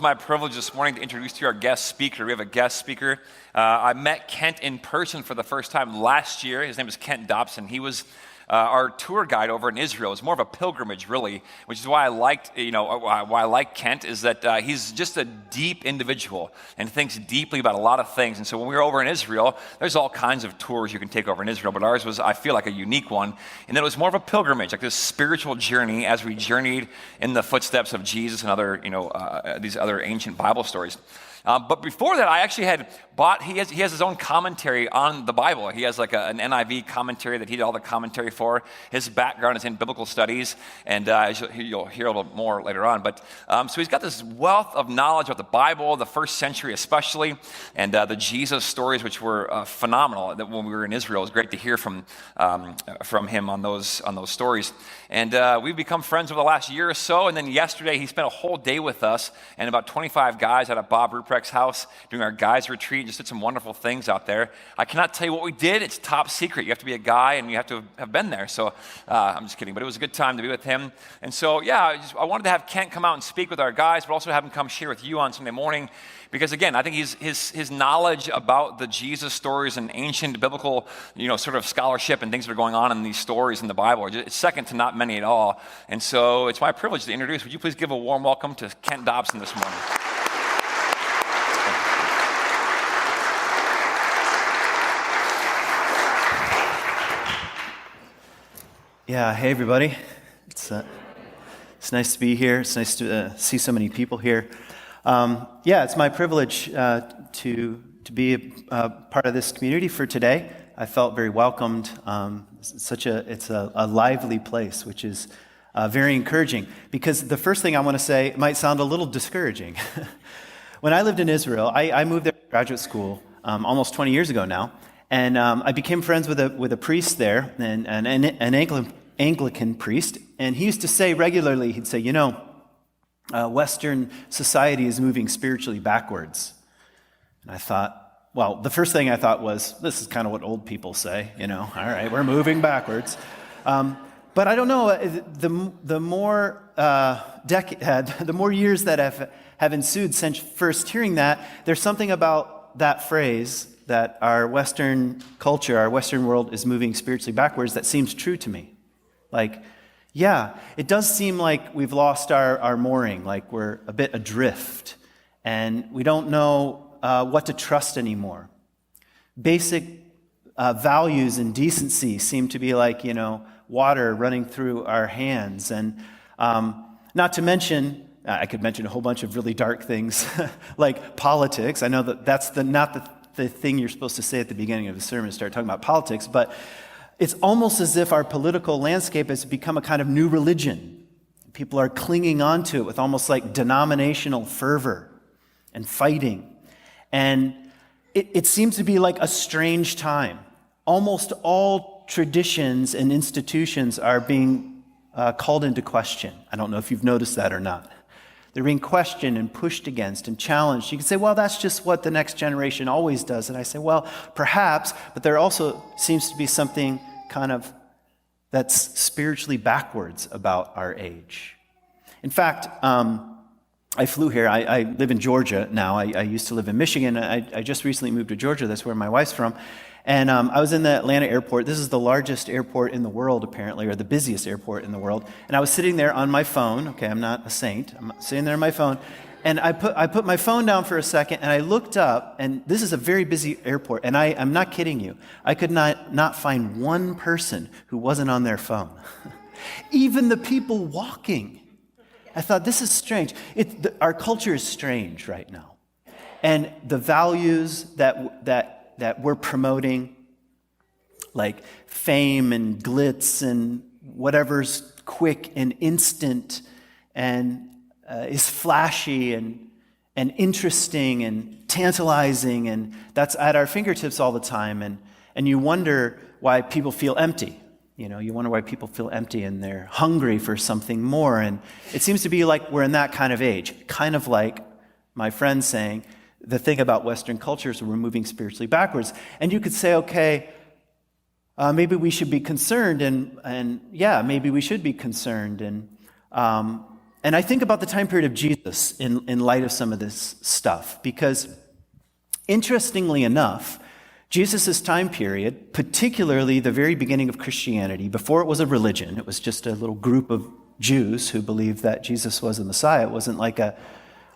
my privilege this morning to introduce to you our guest speaker. We have a guest speaker. I met Kent in person for the first time last year. His name is Kent Dobson. He was our tour guide over in Israel. It's more of a pilgrimage, really, which is why I liked, why I like Kent is that he's just a deep individual and thinks deeply about a lot of things. And so when we were over in Israel, there's all kinds of tours you can take over in Israel, but ours was, I feel like, a unique one. And then it was more of a pilgrimage, like this spiritual journey as we journeyed in the footsteps of Jesus and other, these other ancient Bible stories. But before that, I actually had bought, he has his own commentary on the Bible. He has like an NIV commentary that he did all the commentary for. His background is in biblical studies, and you'll hear a little more later on. But so he's got this wealth of knowledge about the Bible, the first century especially, and the Jesus stories, which were phenomenal. That when we were in Israel, it was great to hear from him on those stories. And we've become friends over the last year or so. And then yesterday, he spent a whole day with us and about 25 guys at Bob Ruprecht's house doing our guys retreat. Just did some wonderful things out there. I cannot tell you what we did. It's top secret. You have to be a guy and you have to have been there. So I'm just kidding, but it was a good time to be with him. And so, I wanted to have Kent come out and speak with our guys, but also have him come share with you on Sunday morning. Because again, I think his knowledge about the Jesus stories and ancient biblical, sort of scholarship and things that are going on in these stories in the Bible, it's second to not many at all. And so it's my privilege to introduce. Would you please give a warm welcome to Kent Dobson this morning? Yeah, hey everybody. It's nice to be here. It's nice to see so many people here. It's my privilege to be a part of this community for today. I felt very welcomed. It's a lively place, which is very encouraging. Because the first thing I want to say might sound a little discouraging. When I lived in Israel, I moved there to graduate school almost 20 years ago now. And I became friends with a priest there, and an Anglican priest. And he used to say regularly, he'd say, Western society is moving spiritually backwards. And I thought, well, the first thing I thought was, this is kind of what old people say, all right, we're moving backwards. But I don't know, the more years that have ensued since first hearing that, there's something about that phrase that our Western culture, our Western world is moving spiritually backwards that seems true to me. It does seem like we've lost our mooring, like we're a bit adrift, and we don't know what to trust anymore. Basic values and decency seem to be like, water running through our hands. And not to mention, I could mention a whole bunch of really dark things, like politics. I know that that's not the thing you're supposed to say at the beginning of the sermon, start talking about politics, but it's almost as if our political landscape has become a kind of new religion. People are clinging on to it with almost like denominational fervor and fighting. And it seems to be like a strange time. Almost all traditions and institutions are being called into question. I don't know if you've noticed that or not. They're being questioned and pushed against and challenged. You can say, well, that's just what the next generation always does. And I say, well, perhaps, but there also seems to be something kind of that's spiritually backwards about our age. In fact, I flew here. I live in Georgia now. I used to live in Michigan. I just recently moved to Georgia. That's where my wife's from. And I was in the Atlanta airport. This is the largest airport in the world, apparently, or the busiest airport in the world. And I was sitting there on my phone. Okay, I'm not a saint. I'm sitting there on my phone. And I put my phone down for a second, and I looked up, and this is a very busy airport. And I'm not kidding you. I could not find one person who wasn't on their phone. Even the people walking. I thought, this is strange. Our culture is strange right now. And the values that we're promoting, like fame and glitz and whatever's quick and instant and is flashy and interesting and tantalizing, and that's at our fingertips all the time. And you wonder why people feel empty. You wonder why people feel empty and they're hungry for something more. And it seems to be like we're in that kind of age, kind of like my friend saying, the thing about Western culture is we're moving spiritually backwards. And you could say, okay, maybe we should be concerned, and maybe we should be concerned. And And I think about the time period of Jesus in light of some of this stuff, because interestingly enough, Jesus' time period, particularly the very beginning of Christianity, before it was a religion, it was just a little group of Jews who believed that Jesus was the Messiah. It wasn't like a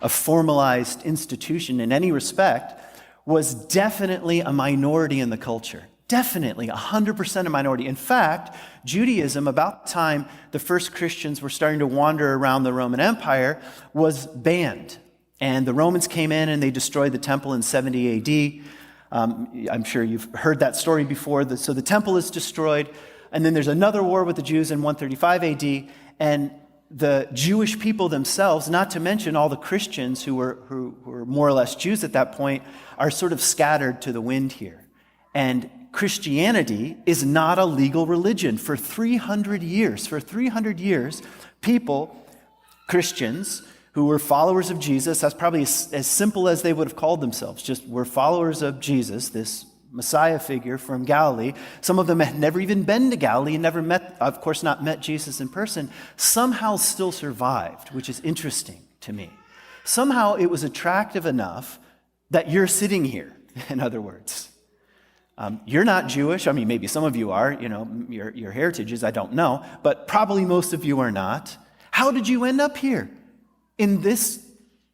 formalized institution in any respect, was definitely a minority in the culture. Definitely 100% a minority. In fact, Judaism, about the time the first Christians were starting to wander around the Roman Empire, was banned. And the Romans came in and they destroyed the temple in 70 AD. I'm sure you've heard that story before. So the temple is destroyed. And then there's another war with the Jews in 135 AD. And the Jewish people themselves, not to mention all the Christians who were more or less Jews at that point, are sort of scattered to the wind here. And Christianity is not a legal religion. For 300 years, people, Christians, who were followers of Jesus, that's probably as simple as they would have called themselves, just were followers of Jesus, this Messiah figure from Galilee. Some of them had never even been to Galilee and never met, of course, not met Jesus in person, somehow still survived, which is interesting to me. Somehow it was attractive enough that you're sitting here, in other words. You're not Jewish. I mean, maybe some of you are, your heritage is, I don't know, but probably most of you are not. How did you end up here in this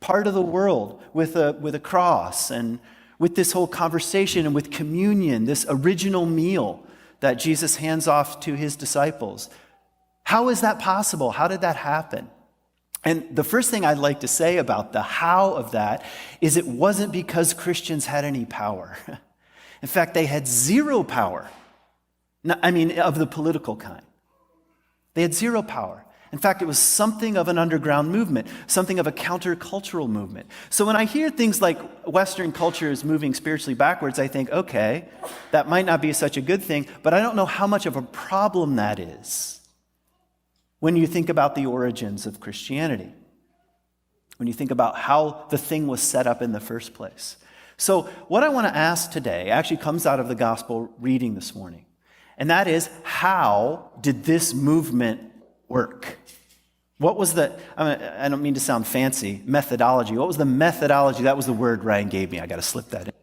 part of the world with a cross and with this whole conversation and with communion, this original meal that Jesus hands off to his disciples? How is that possible? How did that happen? And the first thing I'd like to say about the how of that is it wasn't because Christians had any power. In fact, they had zero power. Of the political kind. They had zero power. In fact, it was something of an underground movement, something of a countercultural movement. So when I hear things like Western culture is moving spiritually backwards, I think, okay, that might not be such a good thing, but I don't know how much of a problem that is when you think about the origins of Christianity, when you think about how the thing was set up in the first place. So what I want to ask today actually comes out of the gospel reading this morning, and that is, how did this movement work? What was I don't mean to sound fancy, methodology. What was the methodology? That was the word Ryan gave me. I got to slip that in.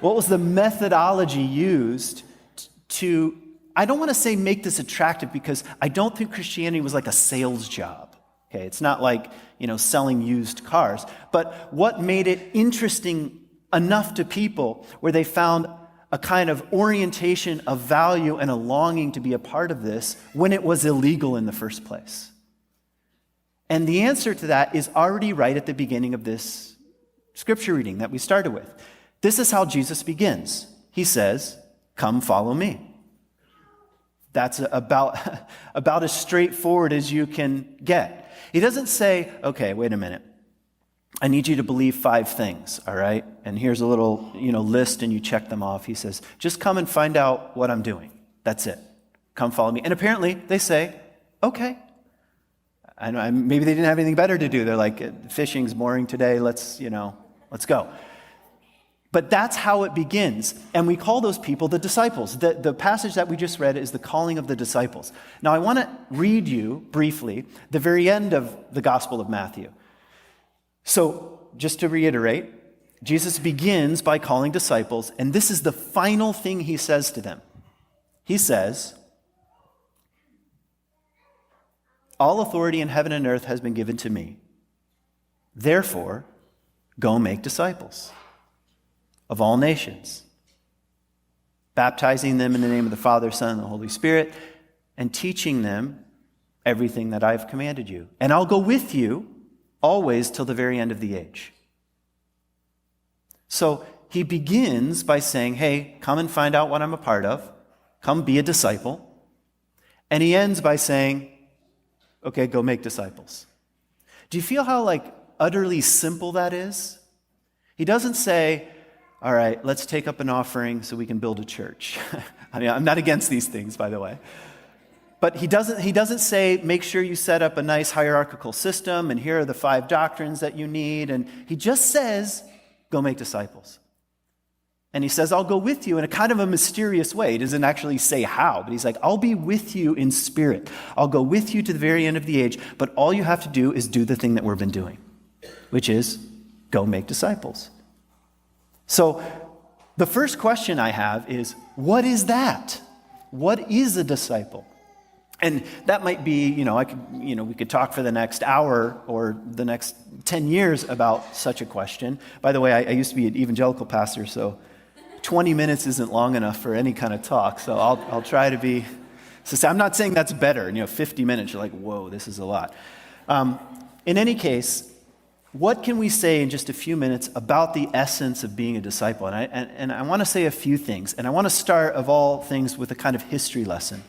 What was the methodology used to, I don't want to say make this attractive, because I don't think Christianity was like a sales job. Okay, it's not like, selling used cars. But what made it interesting enough to people where they found a kind of orientation of value and a longing to be a part of this when it was illegal in the first place? And the answer to that is already right at the beginning of this scripture reading that we started with. This is how Jesus begins. He says, "Come follow me." That's about as straightforward as you can get. He doesn't say, okay, wait a minute. I need you to believe 5 things, all right? And here's a little, list, and you check them off. He says, just come and find out what I'm doing. That's it. Come follow me. And apparently they say, okay. Maybe they didn't have anything better to do. They're like, fishing's boring today. Let's go. But that's how it begins. And we call those people the disciples. The passage that we just read is the calling of the disciples. Now, I want to read you briefly the very end of the Gospel of Matthew. So, just to reiterate, Jesus begins by calling disciples, and this is the final thing he says to them. He says, "All authority in heaven and earth has been given to me. Therefore, go make disciples of all nations, baptizing them in the name of the Father, Son, and the Holy Spirit, and teaching them everything that I've commanded you. And I'll go with you always till the very end of the age." So he begins by saying, hey, come and find out what I'm a part of. Come be a disciple. And he ends by saying, okay, go make disciples. Do you feel how utterly simple that is? He doesn't say, all right, let's take up an offering so we can build a church. I'm not against these things, by the way. But he doesn't say, make sure you set up a nice hierarchical system, and here are the 5 doctrines that you need. And he just says, go make disciples. And he says, I'll go with you in a kind of a mysterious way. He doesn't actually say how, but he's like, I'll be with you in spirit. I'll go with you to the very end of the age, but all you have to do is do the thing that we've been doing, which is go make disciples. So the first question I have is, what is that? What is a disciple? And that might be, we could talk for the next hour or the next 10 years about such a question. By the way, I used to be an evangelical pastor, so 20 minutes isn't long enough for any kind of talk, so I'll try to be. So I'm not saying that's better. 50 minutes, you're like, whoa, this is a lot. In any case, what can we say in just a few minutes about the essence of being a disciple? And I want to say a few things, and I want to start, of all things, with a kind of history lesson,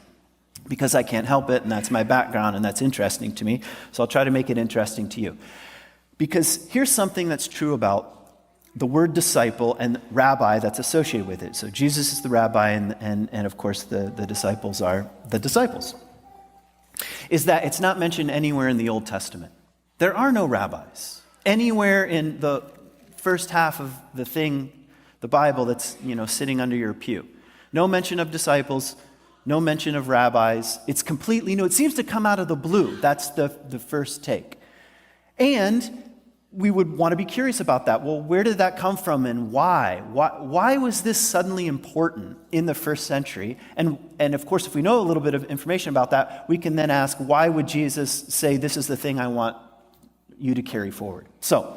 because I can't help it, and that's my background, and that's interesting to me, so I'll try to make it interesting to you. Because here's something that's true about the word disciple and rabbi that's associated with it. So Jesus is the rabbi, and of course the disciples are the disciples. Is that it's not mentioned anywhere in the Old Testament. There are no rabbis. Anywhere in the first half of the Bible that's, sitting under your pew. No mention of disciples, no mention of rabbis. It's completely new. It seems to come out of the blue. That's the first take. And we would want to be curious about that. Well, where did that come from and why? Why was this suddenly important in the first century? And of course, if we know a little bit of information about that, we can then ask, why would Jesus say, this is the thing I want you to carry forward? So,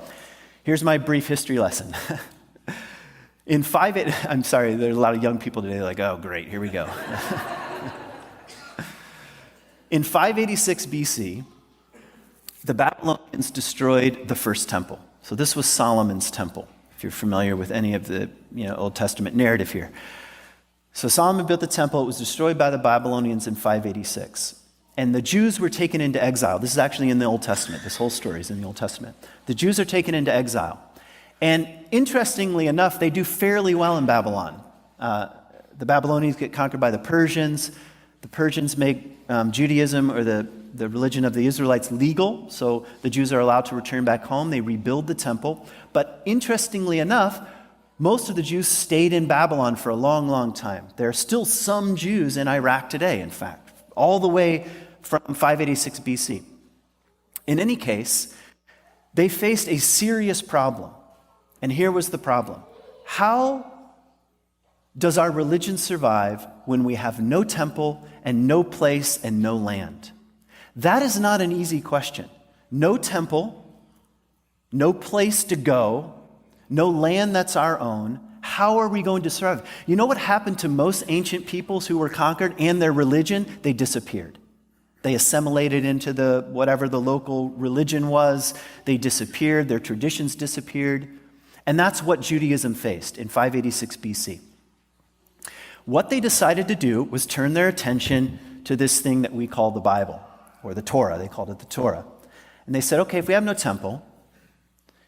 here's my brief history lesson. I'm sorry, there's a lot of young people today like, oh, great, here we go. In 586 BC, the Babylonians destroyed the first temple. So this was Solomon's temple, if you're familiar with any of the Old Testament narrative here. So Solomon built the temple. It was destroyed by the Babylonians in 586. And the Jews were taken into exile. This is actually in the Old Testament. This whole story is in the Old Testament. The Jews are taken into exile. And interestingly enough, they do fairly well in Babylon. The Babylonians get conquered by the Persians. The Persians make Judaism, or the religion of the Israelites, legal, so the Jews are allowed to return back home. They rebuild the temple. But interestingly enough, most of the Jews stayed in Babylon for a long, long time. There are still some Jews in Iraq today, in fact, all the way from 586 BC. In any case, they faced a serious problem. And here was the problem. How does our religion survive when we have no temple and no place and no land? That is not an easy question. No temple, no place to go, no land that's our own. How are we going to survive? You know what happened to most ancient peoples who were conquered and their religion? They disappeared. They assimilated into whatever the local religion was. They disappeared. Their traditions disappeared. And that's what Judaism faced in 586 BC. What they decided to do was turn their attention to this thing that we call the Bible, or the Torah. They called it the Torah. And they said, okay, if we have no temple,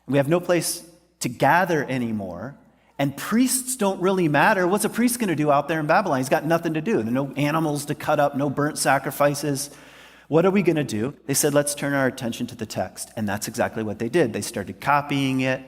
we have no place to gather anymore, and priests don't really matter, what's a priest going to do out there in Babylon? He's got nothing to do. There are no animals to cut up, no burnt sacrifices. What are we going to do? They said, let's turn our attention to the text. And that's exactly what they did. They started copying it,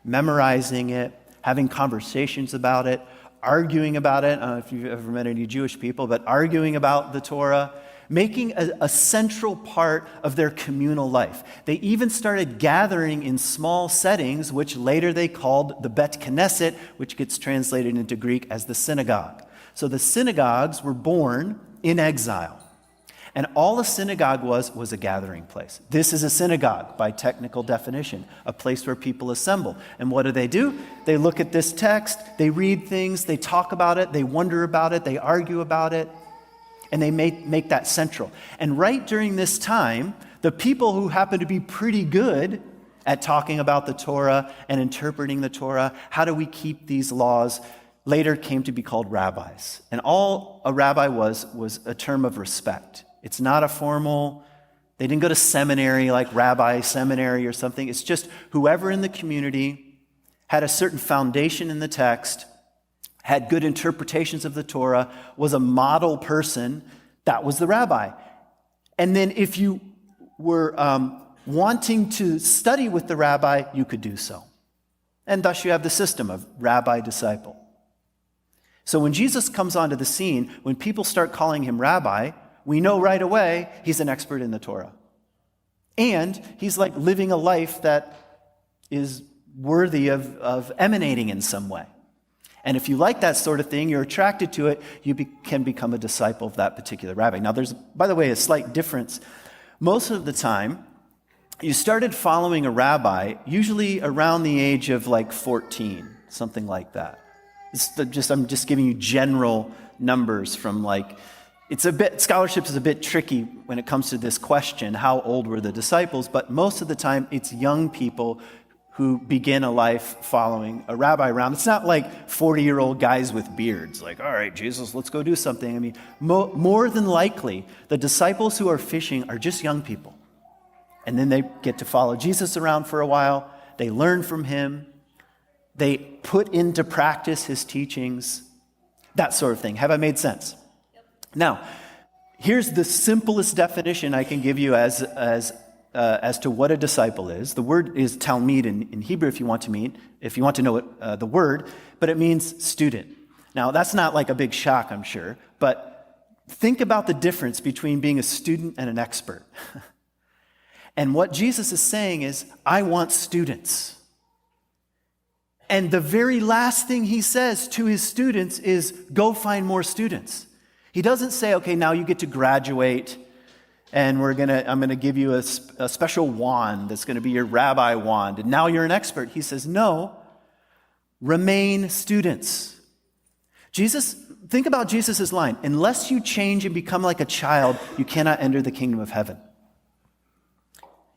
memorizing it, having conversations about it, arguing about it. I don't know if you've ever met any Jewish people, but arguing about the Torah, making a central part of their communal life. They even started gathering in small settings, which later they called the Bet Knesset, which gets translated into Greek as the synagogue. So the synagogues were born in exile. And all a synagogue was a gathering place. This is a synagogue by technical definition, a place where people assemble. And what do? They look at this text, they read things, they talk about it, they wonder about it, they argue about it, and they make that central. And right during this time, the people who happen to be pretty good at talking about the Torah and interpreting the Torah, how do we keep these laws, later came to be called rabbis. And all a rabbi was a term of respect. It's not a formal, they didn't go to seminary like rabbi seminary or something. It's just whoever in the community had a certain foundation in the text, had good interpretations of the Torah, was a model person, that was the rabbi. And then if you were wanting to study with the rabbi, you could do so. And thus you have the system of rabbi-disciple. So when Jesus comes onto the scene, when people start calling him rabbi, we know right away he's an expert in the Torah. And he's like living a life that is worthy of emanating in some way. And if you like that sort of thing, you're attracted to it, you can become a disciple of that particular rabbi. Now there's, by the way, a slight difference. Most of the time, you started following a rabbi usually around the age of like 14, something like that. I'm just giving you general numbers from like, scholarship is a bit tricky when it comes to this question, how old were the disciples? But most of the time, it's young people who begin a life following a rabbi around. It's not like 40-year-old guys with beards, like, all right, Jesus, let's go do something. I mean, more than likely, the disciples who are fishing are just young people. And then they get to follow Jesus around for a while. They learn from him. They put into practice his teachings, that sort of thing. Have I made sense? Yep. Now, here's the simplest definition I can give you as to what a disciple is. The word is talmid in Hebrew, if you want to know the word, but it means student. Now, that's not like a big shock, I'm sure, but think about the difference between being a student and an expert. And what Jesus is saying is, I want students. And the very last thing he says to his students is, go find more students. He doesn't say, okay, now you get to graduate, and I'm going to give you a special wand that's going to be your rabbi wand, and now you're an expert. He says, no, remain students. Think about Jesus' line, unless you change and become like a child, you cannot enter the kingdom of heaven.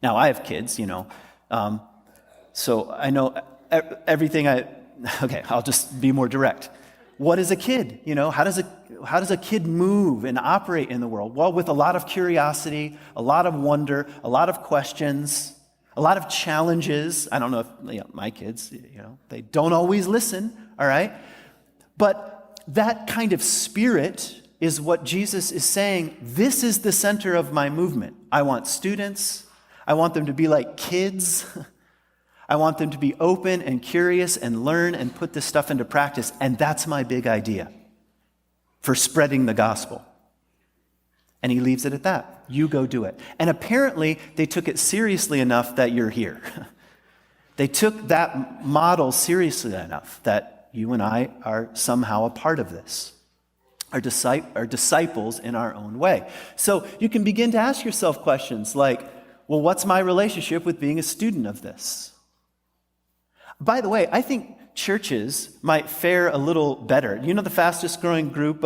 Now, I have kids, so I know everything. Okay, I'll just be more direct. What is a kid? How does a kid move and operate in the world? Well, with a lot of curiosity, a lot of wonder, a lot of questions, a lot of challenges. I don't know if my kids, they don't always listen, all right? But that kind of spirit is what Jesus is saying. This is the center of my movement. I want students. I want them to be like kids. I want them to be open and curious and learn and put this stuff into practice. And that's my big idea for spreading the gospel. And he leaves it at that. You go do it. And apparently, they took it seriously enough that you're here. They took that model seriously enough that you and I are somehow a part of this. Are disciples in our own way. So you can begin to ask yourself questions like, well, what's my relationship with being a student of this? By the way, I think churches might fare a little better. The fastest growing group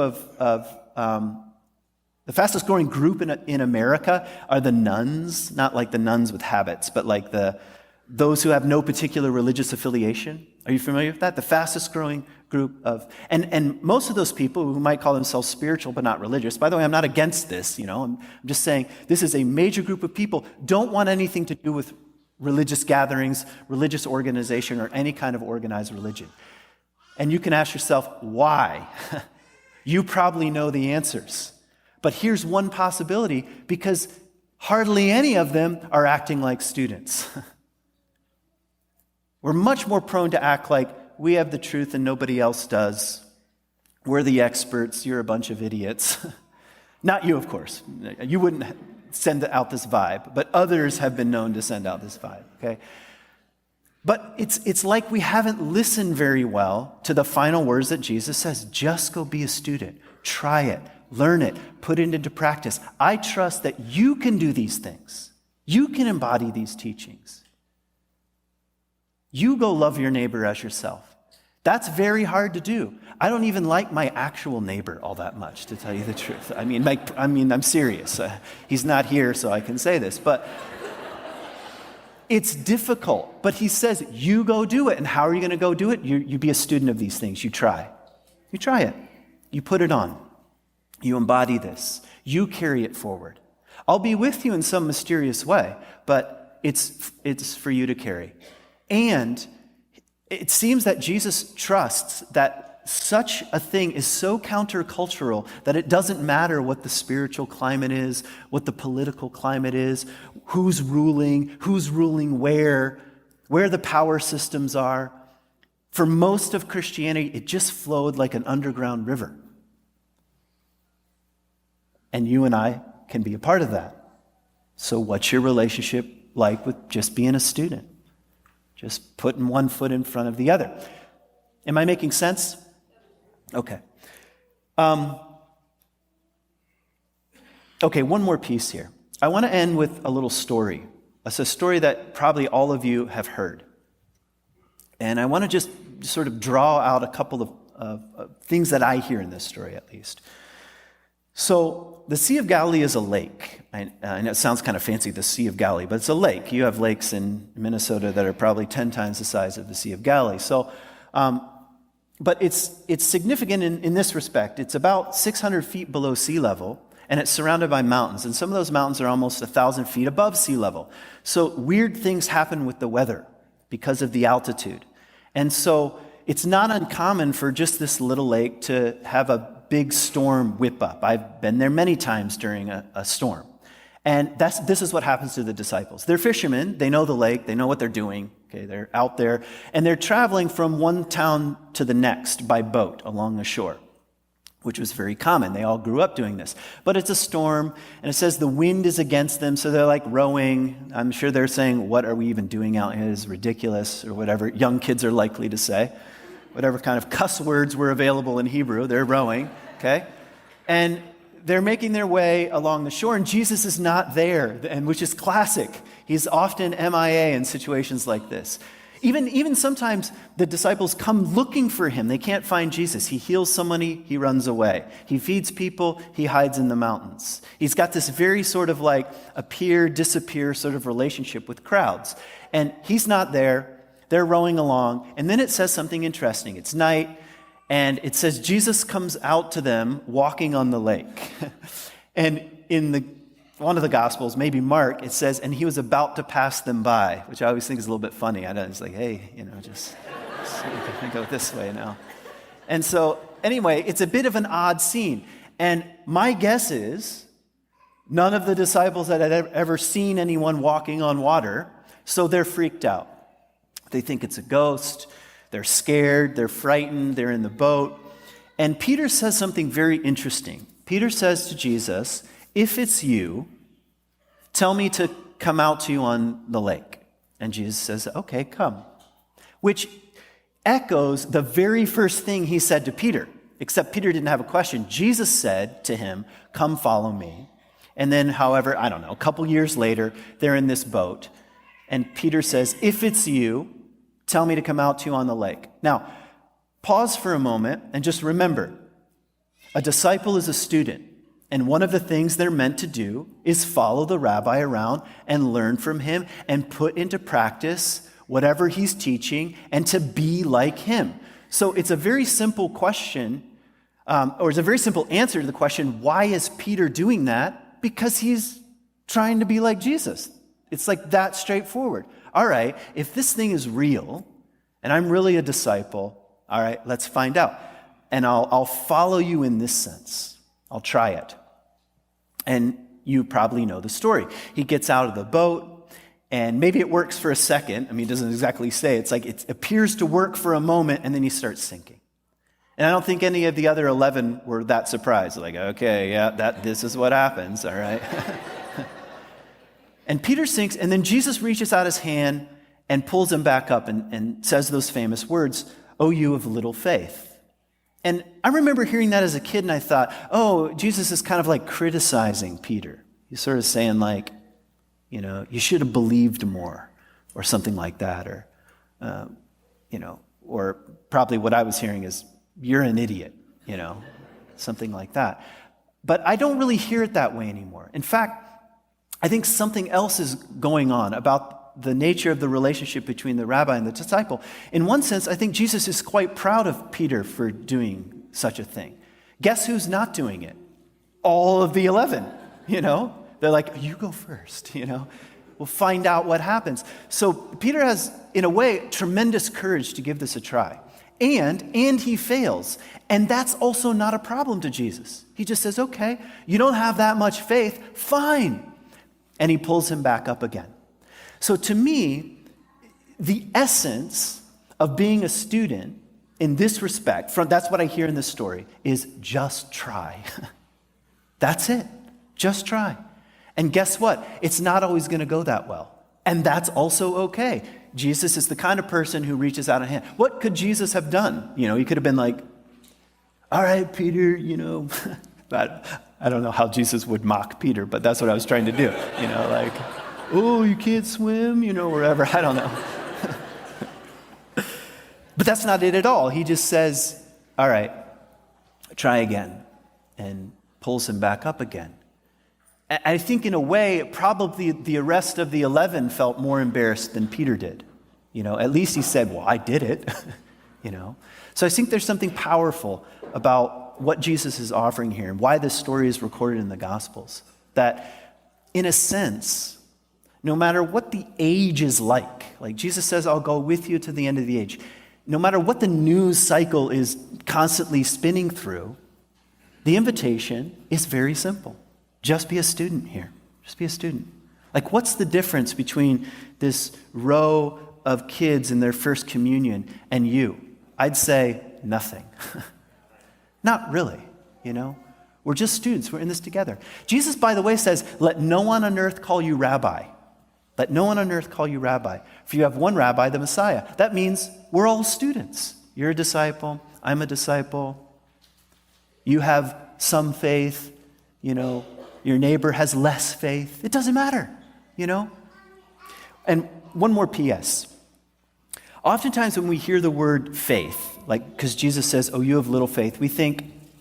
in America are the nuns, not like the nuns with habits, but like those who have no particular religious affiliation. Are you familiar with that? The fastest growing group and most of those people who might call themselves spiritual but not religious. By the way, I'm not against this, I'm just saying this is a major group of people, don't want anything to do with religious gatherings, religious organization, or any kind of organized religion. And you can ask yourself, why? You probably know the answers. But here's one possibility, because hardly any of them are acting like students. We're much more prone to act like we have the truth and nobody else does. We're the experts, you're a bunch of idiots. Not you, of course. You wouldn't send out this vibe, but others have been known to send out this vibe, okay? But it's like we haven't listened very well to the final words that Jesus says. Just go be a student. Try it. Learn it. Put it into practice. I trust that you can do these things. You can embody these teachings. You go love your neighbor as yourself. That's very hard to do. I don't even like my actual neighbor all that much, to tell you the truth. I mean, I'm serious. He's not here, so I can say this. But it's difficult. But he says, you go do it. And how are you going to go do it? You be a student of these things. You try. You try it. You put it on. You embody this. You carry it forward. I'll be with you in some mysterious way, but it's for you to carry. And it seems that Jesus trusts that such a thing is so countercultural that it doesn't matter what the spiritual climate is, what the political climate is, who's ruling where the power systems are. For most of Christianity, it just flowed like an underground river. And you and I can be a part of that. So what's your relationship like with just being a student? Just putting one foot in front of the other. Am I making sense? Okay. Okay, one more piece here. I want to end with a little story. It's a story that probably all of you have heard. And I want to just sort of draw out a couple of things that I hear in this story, at least. So the Sea of Galilee is a lake. I know it sounds kind of fancy, the Sea of Galilee, but it's a lake. You have lakes in Minnesota that are probably 10 times the size of the Sea of Galilee. So, but it's significant in this respect. It's about 600 feet below sea level, and it's surrounded by mountains. And some of those mountains are almost 1,000 feet above sea level. So weird things happen with the weather because of the altitude. And so it's not uncommon for just this little lake to have a big storm whip up. I've been there many times during a storm. And this is what happens to the disciples. They're fishermen. They know the lake. They know what they're doing. Okay, they're out there. And they're traveling from one town to the next by boat along the shore, which was very common. They all grew up doing this. But it's a storm, and it says the wind is against them, so they're like rowing. I'm sure they're saying, what are we even doing out here? This is ridiculous, or whatever young kids are likely to say. Whatever kind of cuss words were available in Hebrew, they're rowing, okay? And they're making their way along the shore, and Jesus is not there, and which is classic. He's often MIA in situations like this. Even sometimes the disciples come looking for him. They can't find Jesus. He heals somebody, he runs away. He feeds people, he hides in the mountains. He's got this very sort of like appear, disappear sort of relationship with crowds. And he's not there. They're rowing along. And then it says something interesting. It's night, and it says Jesus comes out to them walking on the lake. And in one of the Gospels, maybe Mark, it says, and he was about to pass them by, which I always think is a little bit funny. I know, it's like, hey, just go this way now. And so, anyway, it's a bit of an odd scene. And my guess is none of the disciples had ever seen anyone walking on water, so they're freaked out. They think it's a ghost. They're scared. They're frightened. They're in the boat. And Peter says something very interesting. Peter says to Jesus, if it's you, tell me to come out to you on the lake. And Jesus says, okay, come. Which echoes the very first thing he said to Peter, except Peter didn't have a question. Jesus said to him, come follow me. And then, however, I don't know, a couple years later, they're in this boat. And Peter says, if it's you, tell me to come out to you on the lake. Now, pause for a moment and just remember, a disciple is a student. And one of the things they're meant to do is follow the rabbi around and learn from him and put into practice whatever he's teaching and to be like him. So it's a very simple question, or it's a very simple answer to the question, why is Peter doing that? Because he's trying to be like Jesus. It's like that straightforward. All right, if this thing is real and I'm really a disciple, all right, let's find out. And I'll follow you in this sense. I'll try it. And you probably know the story. He gets out of the boat, and maybe it works for a second. I mean, it doesn't exactly say. It's like it appears to work for a moment, and then he starts sinking. And I don't think any of the other 11 were that surprised. Like, okay, yeah, this is what happens, all right? And Peter sinks, and then Jesus reaches out his hand and pulls him back up and says those famous words, "O you of little faith." And I remember hearing that as a kid, and I thought, oh, Jesus is kind of like criticizing Peter. He's sort of saying like, you should have believed more, or something like that, or, or probably what I was hearing is, you're an idiot, something like that. But I don't really hear it that way anymore. In fact, I think something else is going on about the nature of the relationship between the rabbi and the disciple. In one sense, I think Jesus is quite proud of Peter for doing such a thing. Guess who's not doing it? All of the 11, They're like, you go first, We'll find out what happens. So Peter has, in a way, tremendous courage to give this a try. And he fails. And that's also not a problem to Jesus. He just says, okay, you don't have that much faith, fine. And he pulls him back up again. So to me, the essence of being a student in this respect, that's what I hear in this story, is just try. That's it. Just try. And guess what? It's not always going to go that well. And that's also okay. Jesus is the kind of person who reaches out a hand. What could Jesus have done? He could have been like, all right, Peter, I don't know how Jesus would mock Peter, but that's what I was trying to do. Like, oh, you can't swim, wherever. I don't know. But that's not it at all. He just says, all right, try again, and pulls him back up again. I think in a way, probably the rest of the 11 felt more embarrassed than Peter did. At least he said, well, I did it. So I think there's something powerful about what Jesus is offering here and why this story is recorded in the Gospels. That, in a sense, no matter what the age is like Jesus says, I'll go with you to the end of the age. No matter what the news cycle is constantly spinning through, the invitation is very simple. Just be a student here. Just be a student. Like, what's the difference between this row of kids in their first communion and you? I'd say nothing. Not really, We're just students. We're in this together. Jesus, by the way, says, let no one on earth call you rabbi. Let no one on earth call you rabbi. For you have one rabbi, the Messiah. That means we're all students. You're a disciple. I'm a disciple. You have some faith. Your neighbor has less faith. It doesn't matter, And one more P.S. Oftentimes when we hear the word faith, because Jesus says, oh, you have little faith, we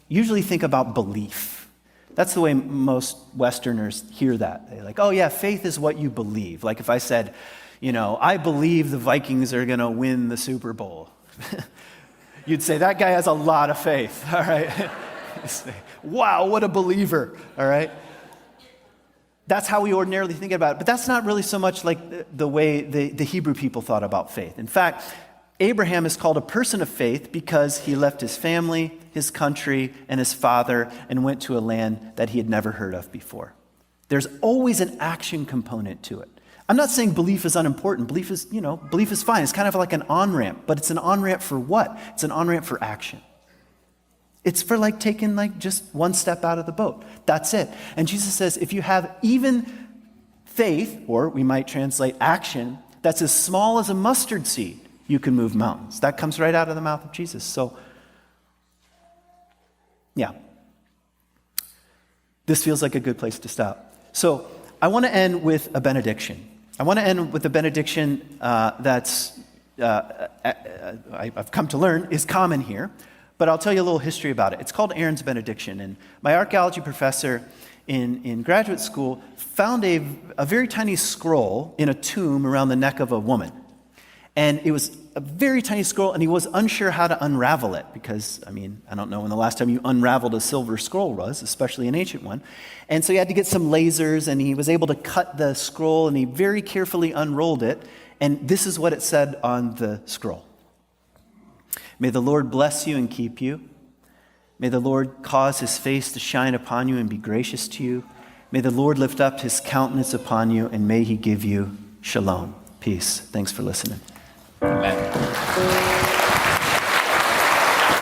usually think about belief. That's the way most Westerners hear that. They're like, oh yeah, faith is what you believe. Like if I said, I believe the Vikings are going to win the Super Bowl. You'd say, that guy has a lot of faith, all right? Wow, what a believer, all right? That's how we ordinarily think about it. But that's not really so much like the way the Hebrew people thought about faith. In fact, Abraham is called a person of faith because he left his family, his country, and his father and went to a land that he had never heard of before. There's always an action component to it. I'm not saying belief is unimportant. Belief is fine. It's kind of like an on-ramp. But it's an on-ramp for what? It's an on-ramp for action. It's for taking just one step out of the boat. That's it. And Jesus says, if you have even faith, or we might translate action, that's as small as a mustard seed, you can move mountains. That comes right out of the mouth of Jesus. So, yeah. This feels like a good place to stop. So, I want to end with a benediction. I want to end with a benediction that's, I've come to learn, is common here. But I'll tell you a little history about it. It's called Aaron's benediction. And my archaeology professor in graduate school found a very tiny scroll in a tomb around the neck of a woman. And it was a very tiny scroll, and he was unsure how to unravel it because, I don't know when the last time you unraveled a silver scroll was, especially an ancient one. And so he had to get some lasers, and he was able to cut the scroll, and he very carefully unrolled it. And this is what it said on the scroll. May the Lord bless you and keep you. May the Lord cause his face to shine upon you and be gracious to you. May the Lord lift up his countenance upon you, and may he give you shalom, peace. Thanks for listening. Amen.